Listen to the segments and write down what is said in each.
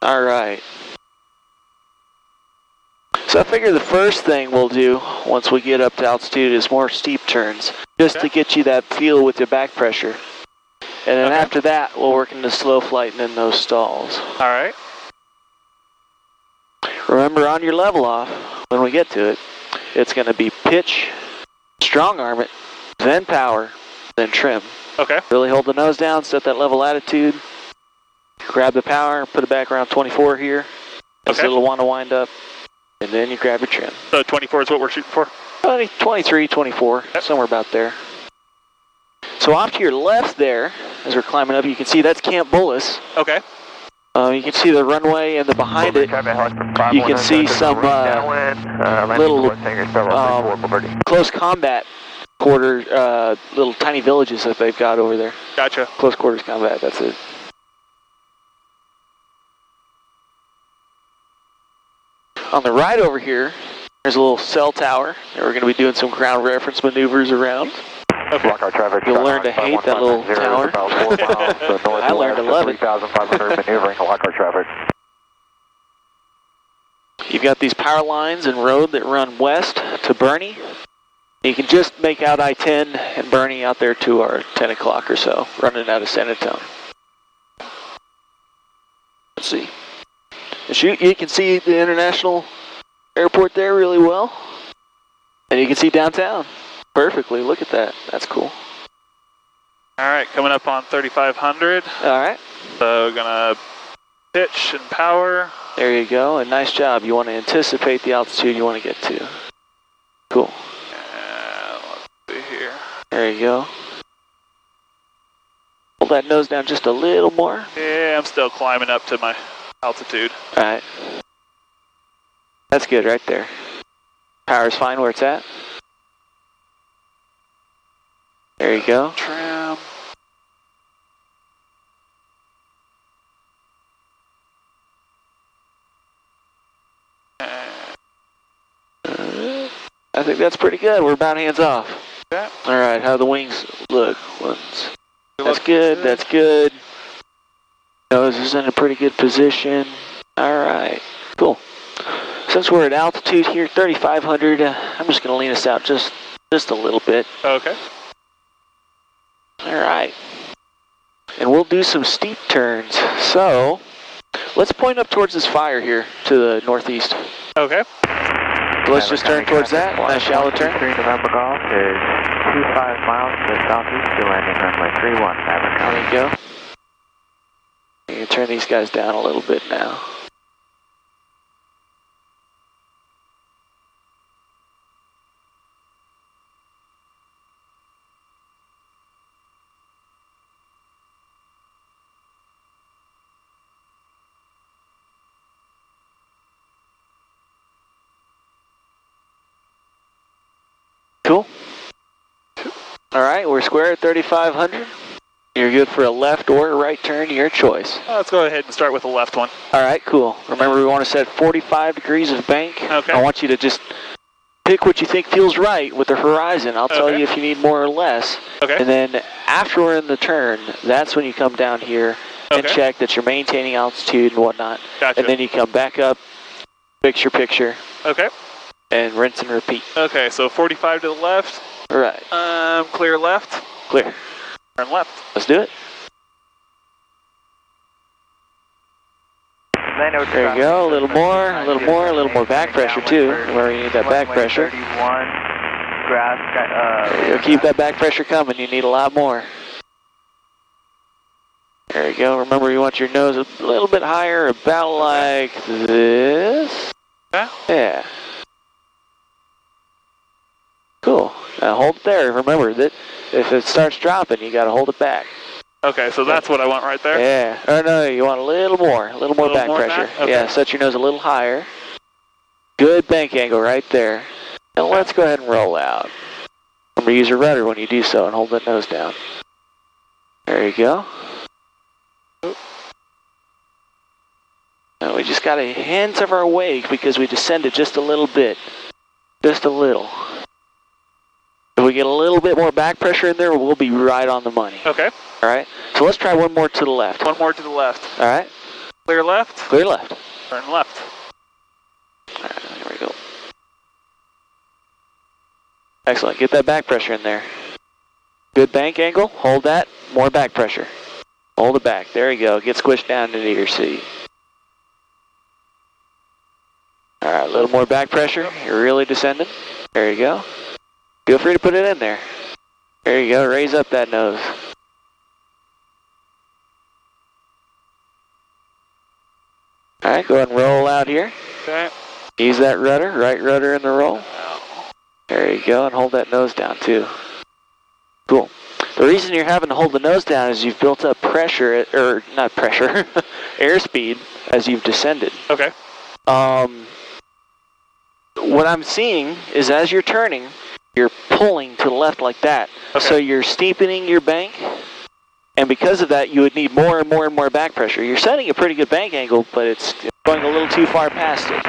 All right. So I figure the first thing we'll do once we get up to altitude is more steep turns, just to get you that feel with your back pressure. And then after that, we'll work into slow flight and in those stalls. All right. Remember, on your level off, when we get to it, it's going to be pitch, strong arm it, then power, then trim. Okay. Really hold the nose down, set that level attitude, grab the power, put it back around 24 here. This little want to wind up, and then you grab your trim. So 24 is what we're shooting for? 23, 24, somewhere about there. So off to your left there, as we're climbing up, you can see that's Camp Bullis. Okay. You can see the runway and behind it. You can see some little close combat quarter, little tiny villages that they've got over there. Gotcha. Close quarters combat, that's it. On the right over here, there's a little cell tower that we're going to be doing some ground reference maneuvers around. Okay. You'll learn to hate that little tower. I learned to love it. You've got these power lines and road that run west to Bernie. You can just make out I-10 and Bernie out there to our 10 o'clock or so, running out of San Antonio. Let's see. You can see the international airport there really well. And you can see downtown perfectly. Look at that. That's cool. All right, coming up on 3,500. All right. So gonna pitch and power. There you go, and nice job. You want to anticipate the altitude you want to get to. Cool. Let's see here. There you go. Hold that nose down just a little more. Yeah, I'm still climbing up to my altitude. All right. That's good right there. Power's fine where it's at. There you go. Trim. I think that's pretty good. We're about hands off. Okay. All right, how the wings look? That's good, that's good. Nose is in a pretty good position. All right, cool. Since we're at altitude here, 3,500, I'm just going to lean us out just a little bit. Okay. All right. And we'll do some steep turns. So, let's point up towards this fire here to the northeast. Okay. So let's just turn towards that. Nice shallow turn. 3 November Golf is 25 miles to the southeast to landing runway 31. There you go. You can turn these guys down a little bit now. Cool. All right, we're square at 3,500. You're good for a left or a right turn, your choice. Let's go ahead and start with the left one. All right, cool. Remember, we want to set 45 degrees of bank. Okay. I want you to just pick what you think feels right with the horizon. I'll tell you if you need more or less. Okay. And then after we're in the turn, that's when you come down here and check that you're maintaining altitude and whatnot. Gotcha. And then you come back up, picture, Okay. and rinse and repeat. Okay, so 45 to the left. All right. Clear left. Clear. Turn left. Let's do it. There you go, a little more back pressure too, where you need that back pressure. You'll keep that back pressure coming, you need a lot more. There you go, remember you want your nose a little bit higher, about like this. Yeah. Cool, now hold it there, remember that if it starts dropping, you gotta hold it back. Okay, so that's what I want right there? Yeah, or no, you want a little more back pressure. Okay. Yeah, set your nose a little higher. Good bank angle right there. Now let's go ahead and roll out. Remember to use your rudder when you do so and hold that nose down. There you go. Now we just got a hint of our wake because we descended just a little bit. Just a little. If we get a little bit more back pressure in there, we'll be right on the money. Okay. All right, so let's try one more to the left. One more to the left. All right, Clear left. Clear left. Turn left. All right, there we go. Excellent. Get that back pressure in there. Good bank angle. Hold that. More back pressure. Hold it back. There you go. Get squished down into your seat. All right, a little more back pressure. You're really descending. There you go. Feel free to put it in there. There you go. Raise up that nose. All right, go ahead and roll out here. Okay. Use that rudder, right rudder in the roll. There you go, and hold that nose down too. Cool. The reason you're having to hold the nose down is you've built up pressure, or not pressure, airspeed as you've descended. Okay. What I'm seeing is as you're turning, you're pulling to the left like that. Okay. So you're steepening your bank, and because of that, you would need more and more and more back pressure. You're setting a pretty good bank angle, but it's going a little too far past it.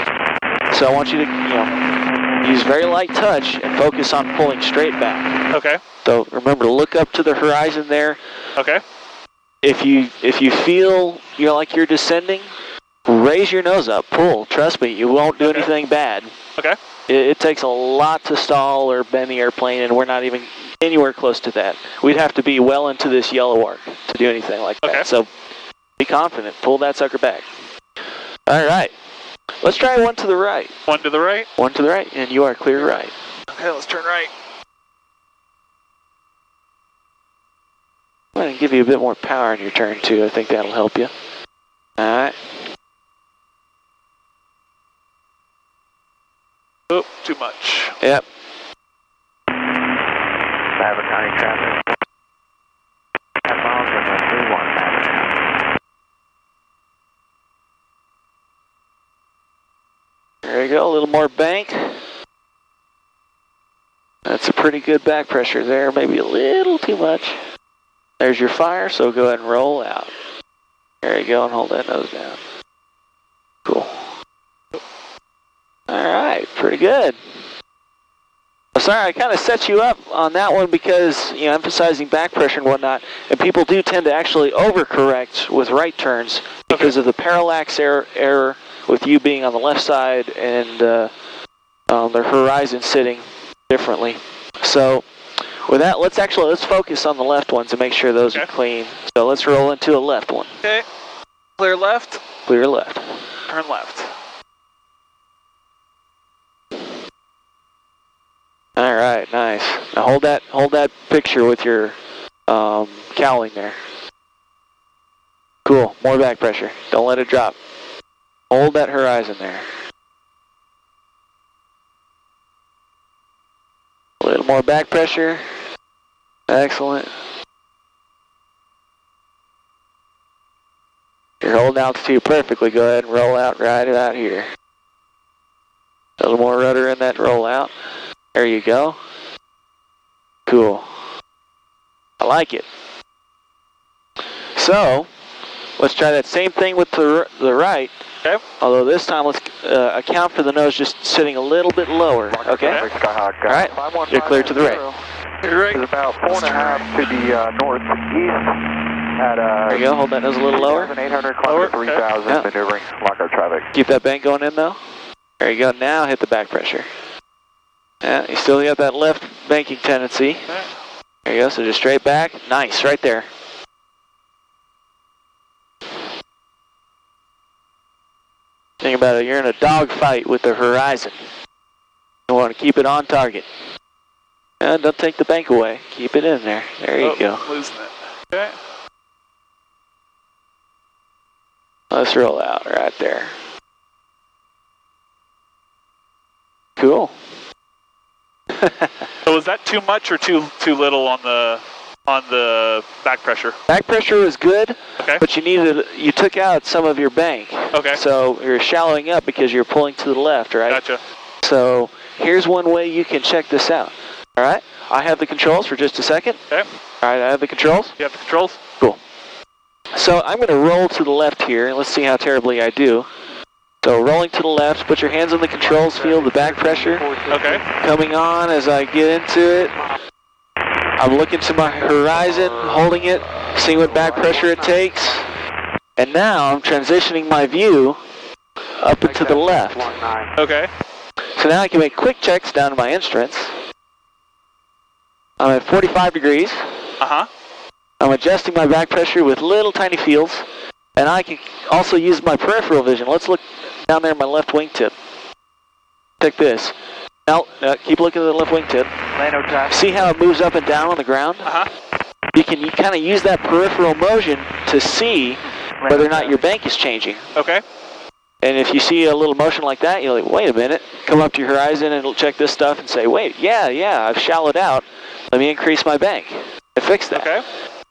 So I want you to, use very light touch and focus on pulling straight back. Okay. So remember to look up to the horizon there. Okay. If you feel like you're descending, raise your nose up, pull. Trust me, you won't do anything bad. Okay. It takes a lot to stall or bend the airplane, and we're not even anywhere close to that. We'd have to be well into this yellow arc to do anything like that. So be confident. Pull that sucker back. All right. Let's try one to the right. One to the right? One to the right, and you are clear right. Okay, let's turn right. I'm going to give you a bit more power in your turn, too. I think that'll help you. All right. Oh, too much. Yep. Maverick County traffic. 10 miles and 31 Maverick. There you go, a little more bank. That's a pretty good back pressure there, maybe a little too much. There's your fire, so go ahead and roll out. There you go, and hold that nose down. Cool. Alright, pretty good. Sorry, I kind of set you up on that one because, emphasizing back pressure and whatnot, and people do tend to actually overcorrect with right turns because of the parallax error with you being on the left side and the horizon sitting differently. So with that, let's focus on the left ones and make sure those are clean. So let's roll into a left one. Okay. Clear left. Clear left. Turn left. All right, nice. Now hold that picture with your cowling there. Cool. More back pressure. Don't let it drop. Hold that horizon there. A little more back pressure. Excellent. You're holding altitude perfectly. Go ahead and roll out right about here. A little more rudder in that roll out. There you go. Cool. I like it. So, let's try that same thing with the right. Okay. Although this time, let's account for the nose just sitting a little bit lower. Okay. All right. You're clear to the right. You're right. It's about 4.5 to the northeast. There you go. Hold that nose a little lower. 800 climb to 3,000 maneuvering lockout traffic. Keep that bank going in though. There you go. Now hit the back pressure. Yeah, you still got that left banking tendency. There you go. So just straight back. Nice. Right there. Think about it, you're in a dogfight with the horizon. You want to keep it on target. And don't take the bank away. Keep it in there. There you go. Losing it. Okay. Let's roll out right there. Cool. So was that too much or too little on the back pressure? Back pressure was good, okay, but you took out some of your bank. Okay. So you're shallowing up because you're pulling to the left, right? Gotcha. So here's one way you can check this out. All right. I have the controls for just a second. Okay. All right. I have the controls. You have the controls? Cool. So I'm going to roll to the left here, and let's see how terribly I do. So rolling to the left, put your hands on the controls, feel the back pressure. Okay. Coming on as I get into it. I'm looking to my horizon, holding it, seeing what back pressure it takes. And now I'm transitioning my view up and to the left. Okay. So now I can make quick checks down to my instruments. I'm at 45 degrees. Uh-huh. I'm adjusting my back pressure with little tiny fields. And I can also use my peripheral vision. Let's look down there at my left wingtip. Check this. Now, keep looking at the left wingtip. See how it moves up and down on the ground? Uh-huh. You can kind of use that peripheral motion to see whether or not your bank is changing. Okay. And if you see a little motion like that, you're like, wait a minute. Come up to your horizon and check this stuff and say, wait, yeah, I've shallowed out. Let me increase my bank and fix that. Okay.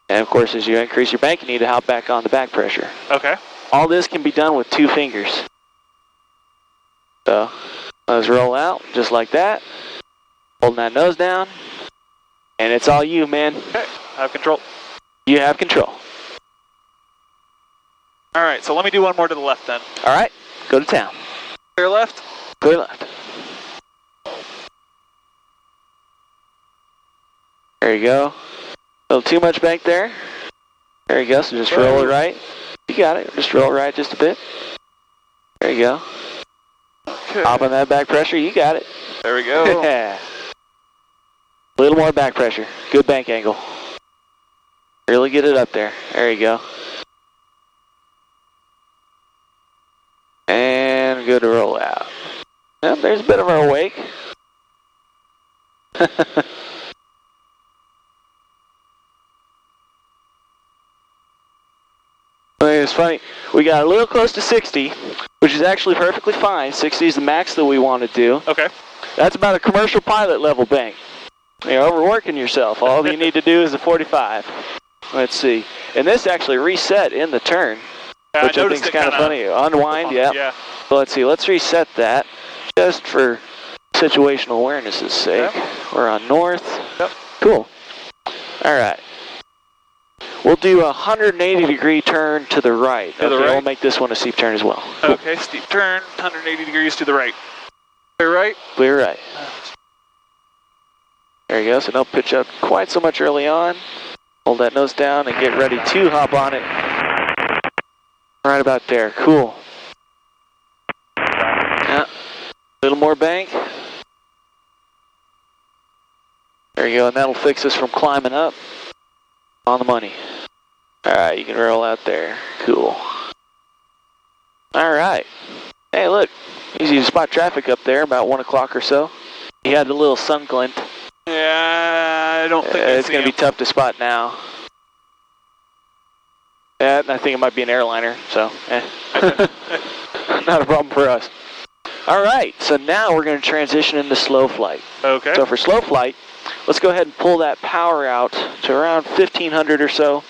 And of course, as you increase your bank, you need to hop back on the back pressure. Okay. All this can be done with 2 fingers. So, let's roll out just like that. Holding that nose down. And it's all you, man. Okay. I have control. You have control. All right, so let me do one more to the left then. All right, go to town. Clear left? Clear left. There you go. A little too much bank there. There you go, so just roll it right. You got it, just roll it right just a bit. There you go. Okay. Hop on that back pressure, you got it. There we go. A little more back pressure. Good bank angle. Really get it up there. There you go. And good to roll out. Yep, there's a bit of our wake. It's funny, we got a little close to 60, which is actually perfectly fine. 60 is the max that we want to do. Okay. That's about a commercial pilot level bank. You're overworking yourself. All you need to do is a 45. Let's see. And this actually reset in the turn, which I think is kind of funny. Unwind, yeah. So let's see, let's reset that just for situational awareness' sake. Yep. We're on north. Yep. Cool. All right. We'll do a 180-degree turn to the right. To the right? We'll make this one a steep turn as well. Cool. Okay, steep turn, 180 degrees to the right. Clear right? Clear right. There you go, so don't pitch up quite so much early on. Hold that nose down and get ready to hop on it. Right about there, cool. Yeah, a little more bank. There you go, and that'll fix us from climbing up. On the money. Alright, you can roll out there. Cool. Alright. Hey, look. Easy to spot traffic up there about 1 o'clock or so. You had a little sun glint. Yeah, I don't think it's going to be tough to spot now. Yeah, I think it might be an airliner, so not a problem for us. Alright, so now we're going to transition into slow flight. Okay. So for slow flight, let's go ahead and pull that power out to around 1500 or so.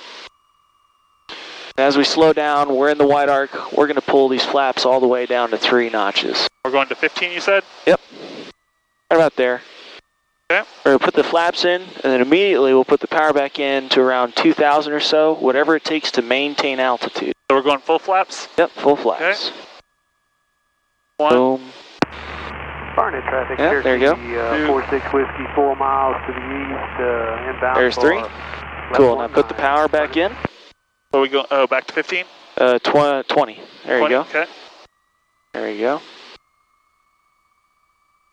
As we slow down, we're in the wide arc. We're going to pull these flaps all the way down to 3 notches. We're going to 15, you said? Yep. Right about there. Okay. We're going to put the flaps in, and then immediately we'll put the power back in to around 2000 or so, whatever it takes to maintain altitude. So we're going full flaps? Yep, full flaps. Okay. 1. Boom. Barnet traffic. Yeah, there you go. 46 Whiskey, 4 miles to the east, inbound. There's 3. Cool, now put the power back in. Where we go? Oh, back to 15? 20. There you go. Okay. There you go.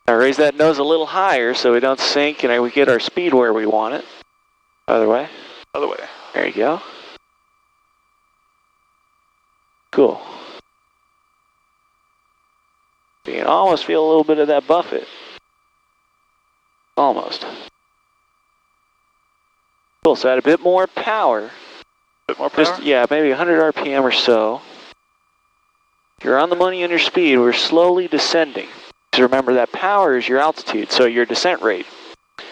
Now raise that nose a little higher so we don't sink and we get our speed where we want it. Other way. Other way. There you go. Cool. You can almost feel a little bit of that buffet. Almost. Cool, so add a bit more power. Bit more power? Just, yeah, maybe 100 RPM or so. If you're on the money on your speed, we're slowly descending. Just remember that power is your altitude, so your descent rate.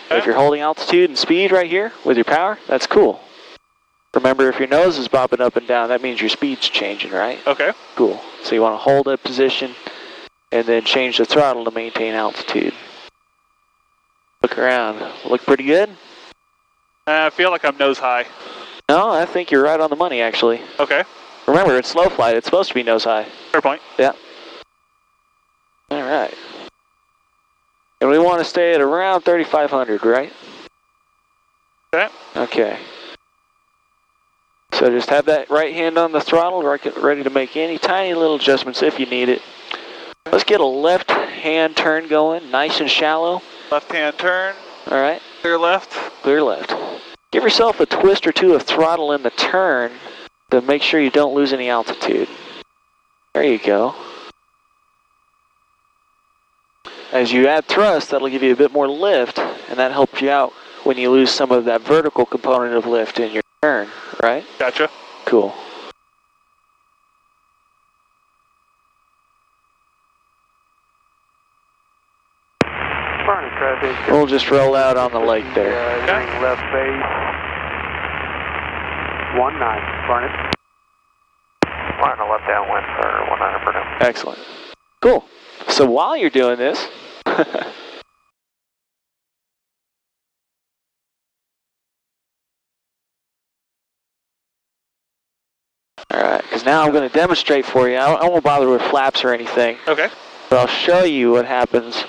Okay. If you're holding altitude and speed right here with your power, that's cool. Remember, if your nose is bobbing up and down, that means your speed's changing, right? Okay. Cool. So you want to hold that position and then change the throttle to maintain altitude. Look around. Look pretty good? I feel like I'm nose high. No, I think you're right on the money, actually. Okay. Remember, it's slow flight. It's supposed to be nose high. Fair point. Yeah. All right. And we want to stay at around 3,500, right? Okay. Okay. So So just have that right hand on the throttle, ready to make any tiny little adjustments if you need it. Let's get a left hand turn going, nice and shallow. Left hand turn. All right. Clear left. Clear left. Give yourself a twist or two of throttle in the turn to make sure you don't lose any altitude. There you go. As you add thrust, that'll give you a bit more lift, and that helps you out when you lose some of that vertical component of lift in your turn, right? Gotcha. Cool. Morning, traffic. We'll just roll out on the lake there. Entering left base. 19, Barnett. Flying a left downwind for 19 for now. Excellent. Cool. So while you're doing this, alright, because now I'm going to demonstrate for you. I won't bother with flaps or anything. Okay. But I'll show you what happens.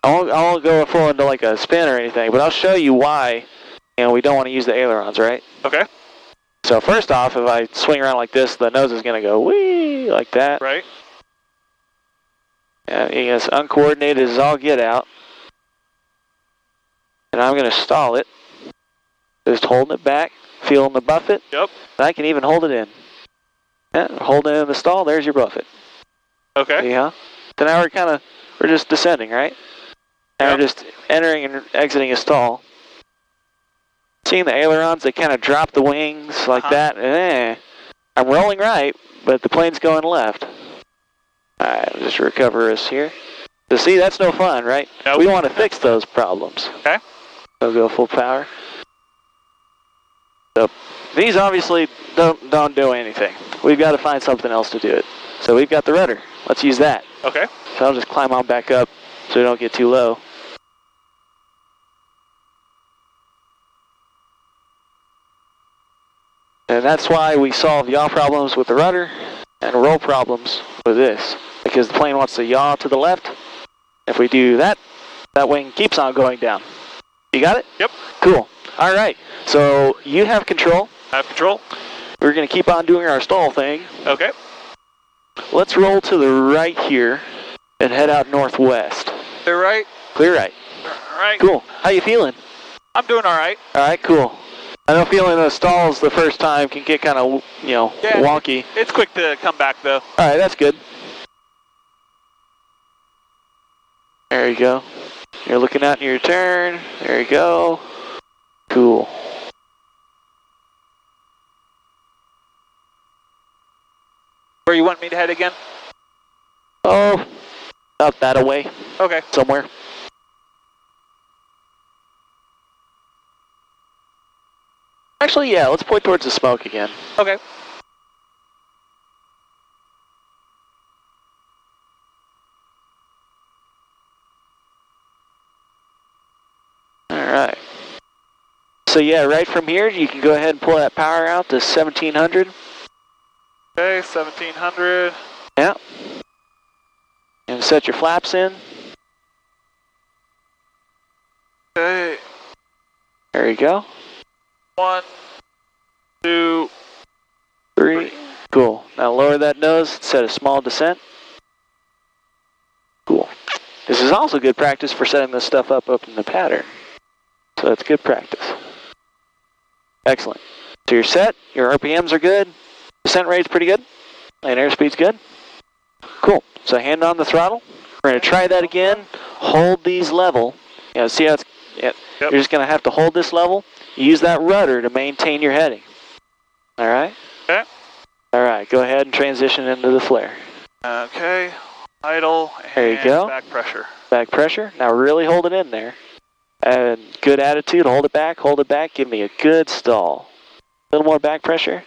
I won't go full into like a spin or anything, but I'll show you why we don't want to use the ailerons, right? Okay. So first off, if I swing around like this, the nose is going to go whee like that. Right. Yeah, it's uncoordinated as all get out. And I'm going to stall it. Just holding it back, feeling the buffet. Yep. And I can even hold it in. Yeah, hold it in the stall, there's your buffet. Okay. Yeah. So now we're just descending, right? And Yep. we're just entering and exiting a stall. Seeing the ailerons, they kind of drop the wings like that. And I'm rolling right, but the plane's going left. Alright, just recover us here. So see, that's no fun, right? Nope. We want to fix those problems. Okay. So go full power. So these obviously don't do anything. We've got to find something else to do it. So we've got the rudder. Let's use that. Okay. So I'll just climb on back up so we don't get too low. And that's why we solve yaw problems with the rudder and roll problems with this. Because the plane wants to yaw to the left. If we do that, that wing keeps on going down. You got it? Yep. Cool. All right. So you have control. I have control. We're going to keep on doing our stall thing. Okay. Let's roll to the right here and head out northwest. Clear right. Clear right. All right. Cool. How you feeling? I'm doing all right. All right, cool. I know feeling the stalls the first time can get kind of, wonky. It's quick to come back though. All right, that's good. There you go. You're looking out in your turn. There you go. Cool. Where you want me to head again? Oh, out that away Okay. somewhere. Actually, yeah, let's point towards the smoke again. Okay. Alright. So yeah, right from here, you can go ahead and pull that power out to 1700. Okay, 1700. Yeah. And set your flaps in. Okay. There you go. 1, 2, 3. Cool. Now lower that nose, set a small descent. Cool. This is also good practice for setting this stuff up in the pattern. So that's good practice. Excellent. So you're set, your RPMs are good, descent rate's pretty good, and airspeed's good. Cool. So hand on the throttle. We're going to try that again. Hold these level. See how it's... Yep. You're just going to have to hold this level. Use that rudder to maintain your heading. Alright? Okay. Alright, go ahead and transition into the flare. Okay. Idle and There you go. back pressure. Back pressure. Now really hold it in there. And good attitude. Hold it back. Hold it back. Give me a good stall. A little more back pressure.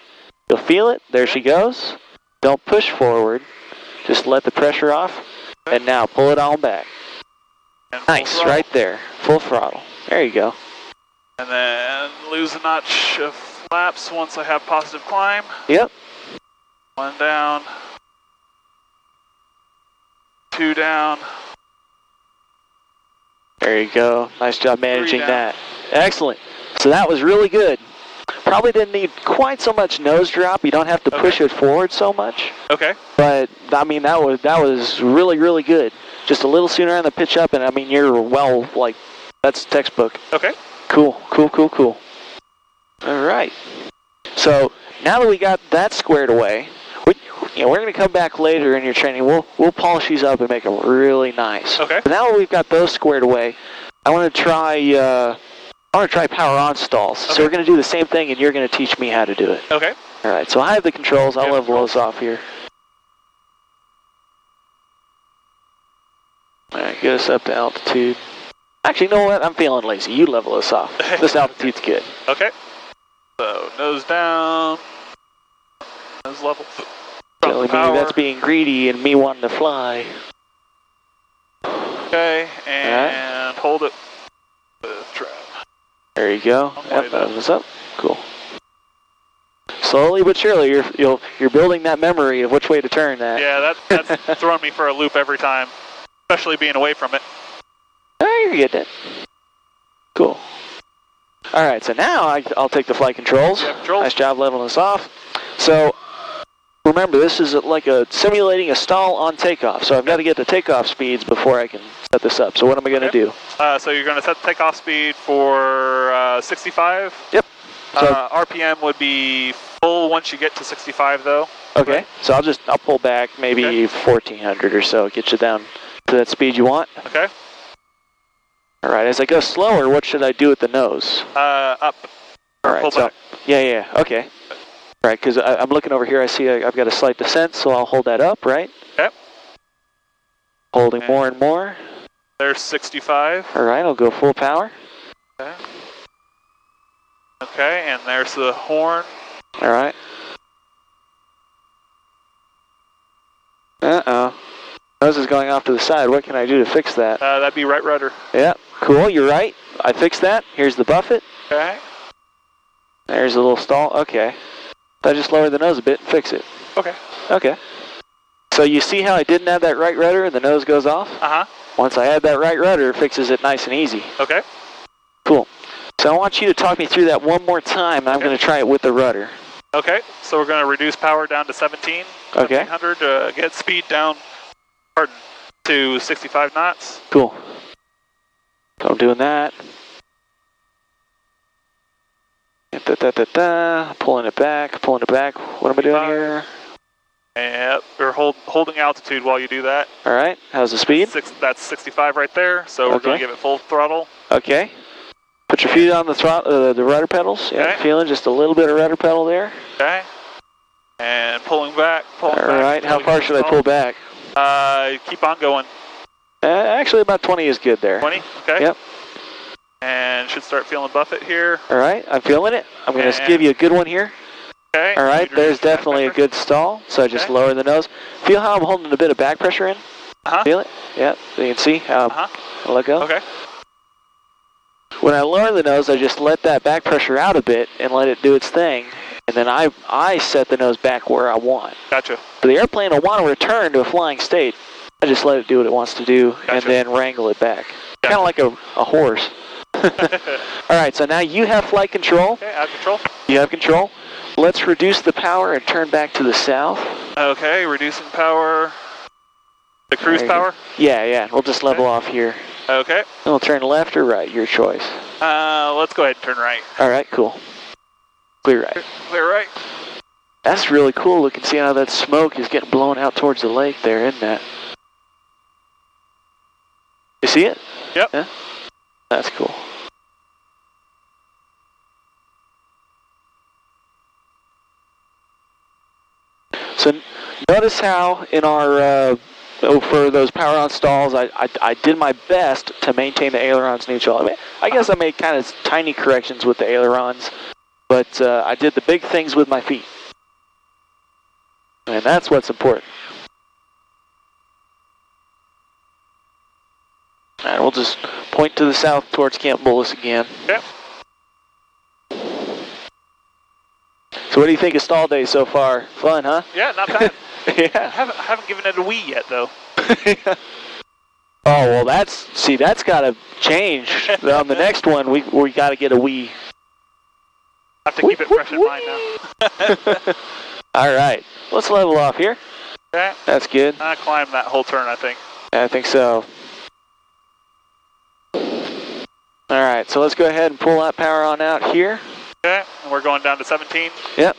You'll feel it. There she goes. Don't push forward. Just let the pressure off. And now pull it on back. And full Nice. throttle. Right there. Full throttle. There you go. And then lose a notch of flaps once I have positive climb. Yep. 1 down. 2 down. There you go. Nice job managing down. that. Excellent. So that was really good. Probably didn't need quite so much nose drop. You don't have to push it forward so much. Okay. But I mean, that was really, really good. Just a little sooner on the pitch up, and I mean, you're well, like, that's textbook. Okay. Cool. All right. So now that we got that squared away, we're going to come back later in your training. We'll polish these up and make them really nice. Okay. But now that we've got those squared away, I want to try power on stalls. Okay. So we're going to do the same thing, and you're going to teach me how to do it. Okay. All right. So I have the controls. I'll level those off here. All right. Get us up to altitude. Actually, you know what? I'm feeling lazy. You level us off. This altitude's good. Okay. So nose down. Nose level. Telling me that's being greedy and me wanting to fly. Okay, and hold it with trim. There you go. Yep, that was up. Cool. Slowly but surely, you're building that memory of which way to turn that. Yeah, that's throwing me for a loop every time, especially being away from it. Oh, you're getting it. Cool. All right, so now I'll take the flight controls. Yeah, controls. Nice job leveling us off. So remember, this is like simulating a stall on takeoff. So I've got to get the takeoff speeds before I can set this up. So what am I going to do? So you're going to set the takeoff speed for 65. Yep. So RPM would be full once you get to 65, though. Okay. So I'll pull back maybe 1400 or so, get you down to that speed you want. Okay. All right. As I go slower, what should I do with the nose? Up. All right. Pull back. Yeah. Okay. All right, because I'm looking over here. I see I've got a slight descent, so I'll hold that up, right? Yep. Holding more and more. There's 65. All right, I'll go full power. Okay. Okay, and there's the horn. All right. Uh-oh. Nose is going off to the side. What can I do to fix that? That'd be right rudder. Yeah, cool. You're right. I fixed that. Here's the buffet. Okay. There's a little stall. Okay. I just lower the nose a bit and fix it. Okay. Okay. So you see how I didn't have that right rudder and the nose goes off? Uh-huh. Once I add that right rudder, it fixes it nice and easy. Okay. Cool. So I want you to talk me through that one more time, and I'm going to try it with the rudder. Okay. So we're going to reduce power down to 17. Okay. 1700 get speed down, to 65 knots. Cool. So I'm doing that. Pulling it back. What am I doing here? And we're holding altitude while you do that. All right. How's the speed? That's 65 right there. So we're going to give it full throttle. Okay. Put your feet on the rudder pedals. Yeah. Okay. Feeling just a little bit of rudder pedal there. Okay. And pulling back. All right. How far should I pull back? Keep on going. Actually, about 20 is good there. 20. Okay. Yep. And should start feeling buffet here. All right. I'm feeling it. I'm going to give you a good one here. Okay. All right, there's definitely a good stall, so I just lower the nose. Feel how I'm holding a bit of back pressure in? Uh-huh. Feel it? Yeah, so you can see how I let go. Okay. When I lower the nose, I just let that back pressure out a bit and let it do its thing, and then I set the nose back where I want. Gotcha. For the airplane to want to return to a flying state, I just let it do what it wants to do and then wrangle it back. Gotcha. Kind of like a horse. All right, so now you have flight control. Okay, I have control. You have control. Let's reduce the power and turn back to the south. Okay, reducing power. The cruise power? Yeah. We'll just level off here. Okay. And we'll turn left or right, your choice. Let's go ahead and turn right. All right, cool. Clear right. Clear right. That's really cool looking. See how that smoke is getting blown out towards the lake there, isn't that? You see it? Yep. Yeah? That's cool. So notice how in our, for those power on stalls, I did my best to maintain the ailerons neutral. I guess I made kind of tiny corrections with the ailerons, but I did the big things with my feet. And that's what's important. And we'll just point to the south towards Camp Bullis again. Yep. So what do you think of stall day so far? Fun, huh? Yeah, not bad. Yeah. I haven't given it a wee yet, though. Oh, well, that's got to change. On the next one, we got to get a wee. I have to keep it fresh in mind now. All right, let's level off here. Okay. That's good. I climbed that whole turn, I think. I think so. All right, so let's go ahead and pull that power on out here. Okay, and we're going down to 17. Yep.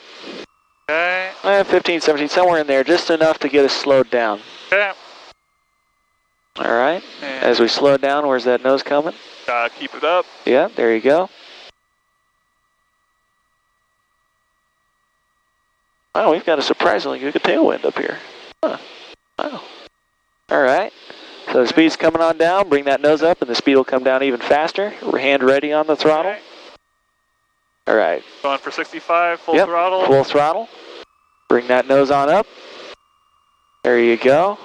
Okay. 15, 17, somewhere in there, just enough to get us slowed down. Okay. All right, And as we slow down, where's that nose coming? keep it up. Yeah, there you go. Wow, we've got a surprisingly good tailwind up here. Huh. Wow. All right. So the speed's coming on down. Bring that nose up, and the speed will come down even faster. Hand ready on the throttle. Okay. All right. Going for 65, full throttle. Full throttle. Bring that nose on up. There you go.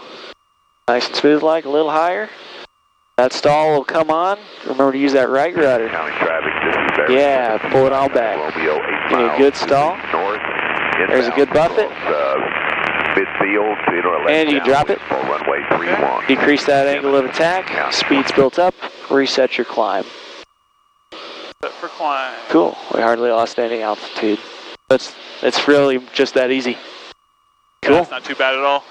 Nice and smooth like, a little higher. That stall will come on. Remember to use that right rudder. County traffic, this is Barry. Yeah, pull it on back. Romeo, 8 Give me a miles good to stall. the north. There's a good buffet. Midfield to your left. And you drop it. For runway 31. Decrease that angle of attack. Speed's built up. Reset your climb. Set for climb. Cool. We hardly lost any altitude. It's really just that easy. Cool. That's not too bad at all.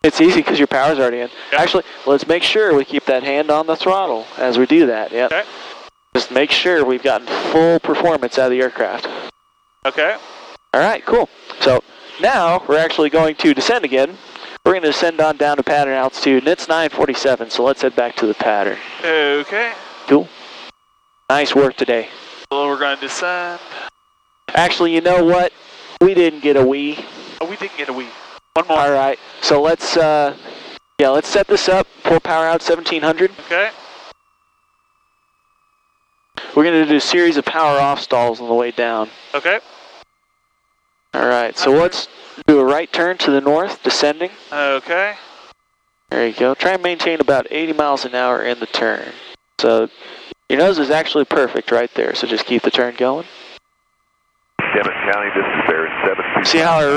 It's easy because your power's already in. Yep. Actually, let's make sure we keep that hand on the throttle as we do that. Yep. Okay. Just make sure we've gotten full performance out of the aircraft. Okay. All right, cool. So now we're actually going to descend again. We're going to descend on down to pattern altitude, and it's 947, so let's head back to the pattern. Okay. Cool. Nice work today. So we're going to descend. Actually, you know what? We didn't get a wee. Oh, we didn't get a wee. One more. All right, so let's set this up. Pull power out 1700. Okay. We're going to do a series of power off stalls on the way down. Okay. All right, so let's do a right turn to the north, descending. Okay. There you go. Try and maintain about 80 miles an hour in the turn. So your nose is actually perfect right there, so just keep the turn going. Demet County, this is Barry 7. See how our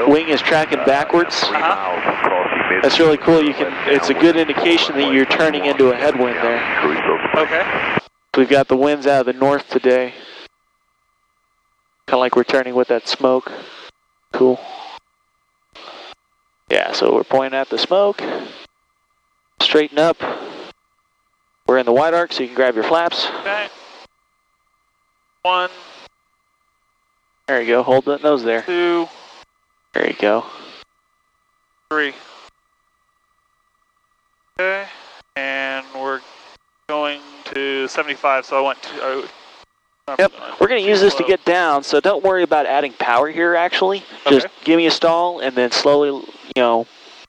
wing is tracking backwards? 3 miles across the mid. That's really cool. It's a good indication that you're turning into a headwind there. Okay. We've got the winds out of the north today. Kind of like we're turning with that smoke. Cool. Yeah, so we're pointing at the smoke. Straighten up. We're in the wide arc, so you can grab your flaps. Okay. 1. There you go. Hold that nose there. 2. There you go. 3. Okay. And we're going to 75, so I went to... Yep, we're going to use this to get down, so don't worry about adding power here, actually. Just give me a stall, and then slowly,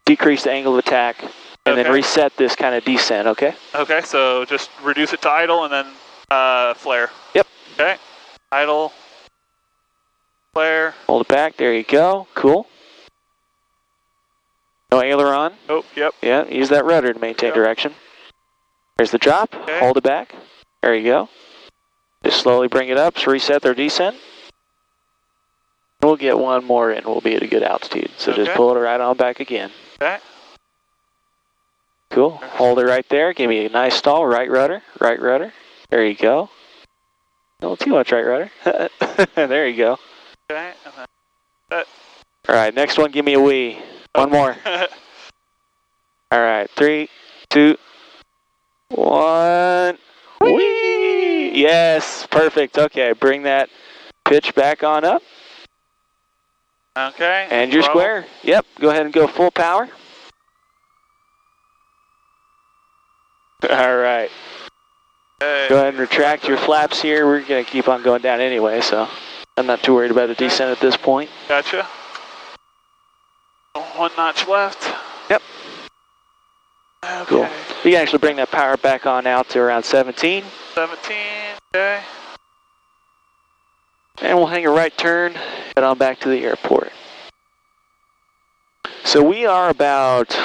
decrease the angle of attack, and then reset this kind of descent, okay? Okay, so just reduce it to idle, and then flare. Yep. Okay, idle, flare. Hold it back, there you go, cool. No aileron. Oh, yep. Yeah, use that rudder to maintain direction. There's the drop, hold it back, there you go. Just slowly bring it up, so reset their descent. We'll get one more in, we'll be at a good altitude. So just pull it right on back again. Okay. Cool, hold it right there, give me a nice stall, right rudder, there you go. Not too much right rudder, there you go. Okay, and then Alright, next one, give me a wee. One more. Alright, 3, 2, 1. Wee! Yes, perfect. Okay, bring that pitch back on up. Okay. And you're square. Yep, go ahead and go full power. All right. Okay. Go ahead and retract your flaps here. We're going to keep on going down anyway, so I'm not too worried about the descent at this point. Gotcha. 1 notch left. Yep. Okay. Cool. You can actually bring that power back on out to around 17. 17, okay. And we'll hang a right turn, head on back to the airport. So we are about,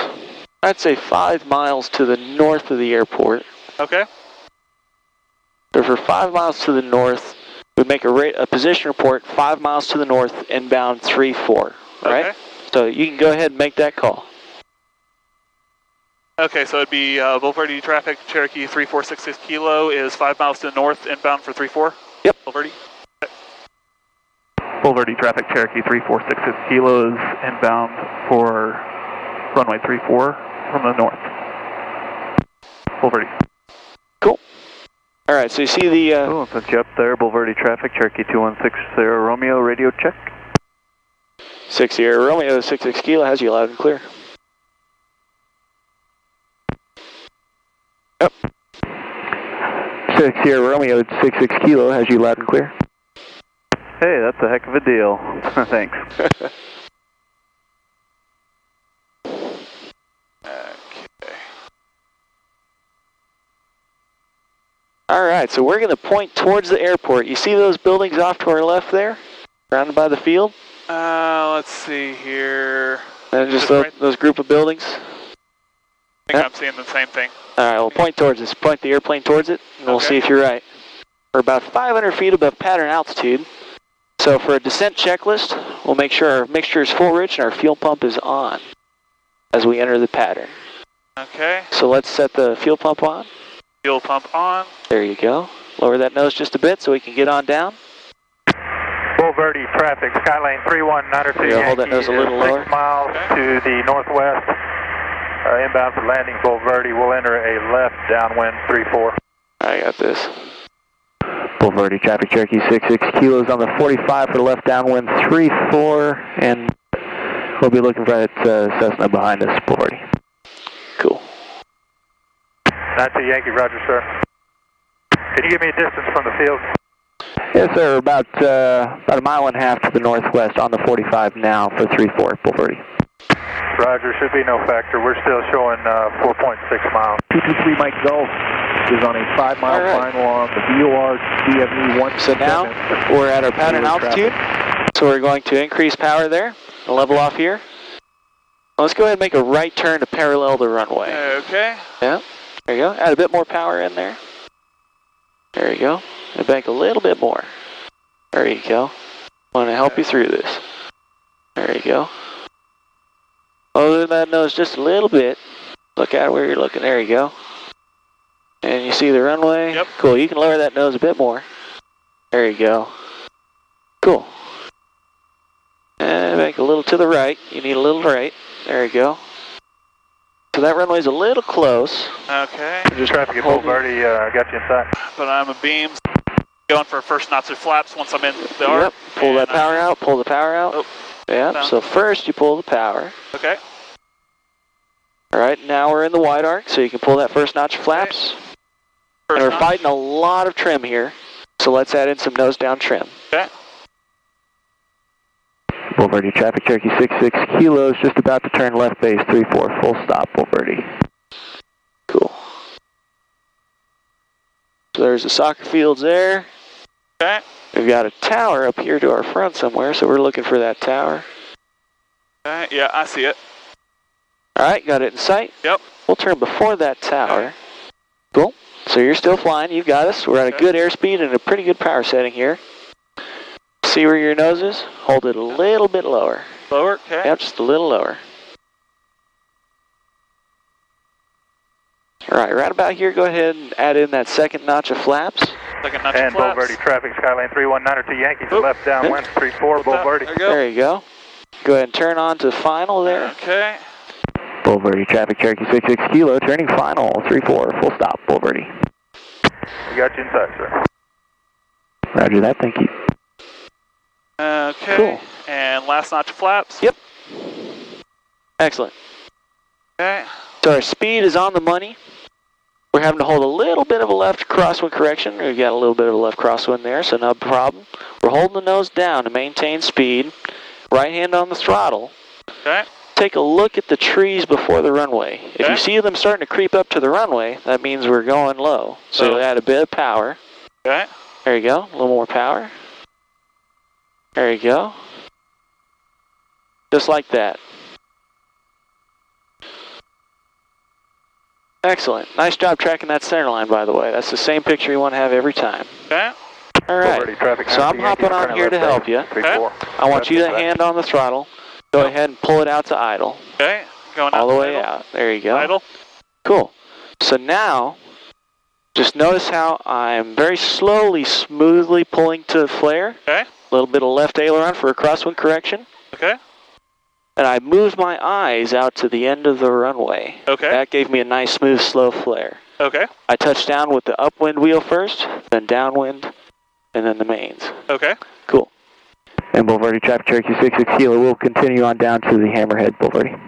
I'd say 5 miles to the north of the airport. Okay. So for 5 miles to the north, we make a position report 5 miles to the north, inbound 34, right? Okay. So you can go ahead and make that call. Okay, so it'd be Bulverde traffic, Cherokee 3466 Kilo is 5 miles to the north, inbound for 34? Yep. Bulverde? Okay. Boulevardy traffic, Cherokee 3466 kilos, inbound for runway 34 from the north. Boulevardy. Cool. All right, so you see the... Cool, since you up there, Boulevardy traffic, Cherokee 2160 Romeo, radio check. 60 Romeo 66 Kilo has you loud and clear. Yep. 60 Romeo 66 Kilo has you loud and clear. Hey, that's a heck of a deal. Thanks. Okay. All right, so we're going to point towards the airport. You see those buildings off to our left there, surrounded by the field? Let's see here. And just those group of buildings? I think I'm seeing the same thing. All right, well, point towards this. Point the airplane towards it, and we'll see if you're right. We're about 500 feet above pattern altitude. So for a descent checklist, we'll make sure our mixture is full rich and our fuel pump is on as we enter the pattern. Okay. So let's set the fuel pump on. Fuel pump on. There you go. Lower that nose just a bit so we can get on down. Boulevardy traffic, Skylane 31902 Yankee, hold that nose a little lower. 6 miles to the northwest, inbound for landing Boulevardy. We'll enter a left downwind 34. I got this. Boulevardy traffic, Cherokee 66 kilos on the 45 for the left downwind 34, and we'll be looking for that Cessna behind us, Boulevardy. Cool. 92 Yankee, roger, sir. Can you give me a distance from the field? Yes, sir. About a mile and a half to the northwest on the 45 now for 34, Boulevardy. Roger, should be no factor. We're still showing 4.6 miles. 223 Mike Golf is on a 5-mile final on the VOR DFE 17. So now we're at our pattern altitude, so we're going to increase power there, and level off here. Let's go ahead and make a right turn to parallel the runway. Okay. Yeah, there you go. Add a bit more power in there. There you go. And bank a little bit more. There you go. Want to help you through this. There you go. Lower that nose just a little bit. Look at where you're looking. There you go. And you see the runway? Yep. Cool. You can lower that nose a bit more. There you go. Cool. And bank a little to the right. You need a little right. There you go. So that runway's a little close. Okay. Just traffic at Boulevardy, got you inside. But I'm a beams. Going for first notch of flaps once I'm in the arc. Yep. Pull that power out. Pull the power out. Oh. Yep. Down. So first you pull the power. Okay. All right. Now we're in the wide arc, so you can pull that first notch of flaps. First And we're notch. fighting a lot of trim here, so let's add in some nose down trim. Okay. Boulevardy traffic, Cherokee 66 kilos, just about to turn left base 34, full stop, Boulevardy. Cool. So there's the soccer fields there. Okay. We've got a tower up here to our front somewhere, so we're looking for that tower. Okay. Yeah, I see it. All right, got it in sight. Yep. We'll turn before that tower. Cool. So you're still flying. You've got us. We're at a good airspeed and a pretty good power setting here. See where your nose is? Hold it a little bit lower. Lower. Okay. Yep, just a little lower. All right, right about here, go ahead and add in that second notch of flaps. Second notch And of flaps. Boulevardy traffic, Skylane 31902 Yankee, Oop. left downwind 34, Boulevardy. There you go. There you go. Go ahead and turn on to final there. Okay. Boulevardy traffic, Cherokee 66 kilo, turning final, 34, full stop, Boulevardy. We got you inside, sir. Roger that, thank you. Okay. Cool. And last notch of flaps. Yep. Excellent. Okay. So our speed is on the money. We're having to hold a little bit of a left crosswind correction. We've got a little bit of a left crosswind there, so no problem. We're holding the nose down to maintain speed. Right hand on the throttle. Okay. Take a look at the trees before the runway. If Okay. you see them starting to creep up to the runway, that means we're going low. So you'll add a bit of power. Okay. There you go. A little more power. There you go. Just like that. Excellent. Nice job tracking that center line, by the way. That's the same picture you want to have every time. Okay. All right. Boulevardy traffic, So I'm hopping on here to help you. 34. I want you to hand on the throttle. Go ahead and pull it out to idle. Okay. Going All out the way idle. out. There you go. Idle. Cool. So now, Just notice how I'm very slowly, smoothly pulling to flare. Okay. A little bit of left aileron for a crosswind correction. Okay. And I moved my eyes out to the end of the runway. Okay. That gave me a nice, smooth, slow flare. Okay. I touched down with the upwind wheel first, then downwind, and then the mains. Okay. Cool. And Boulevardy traffic, Cherokee 66 Kilo will continue on down to the Hammerhead, Boulevardy.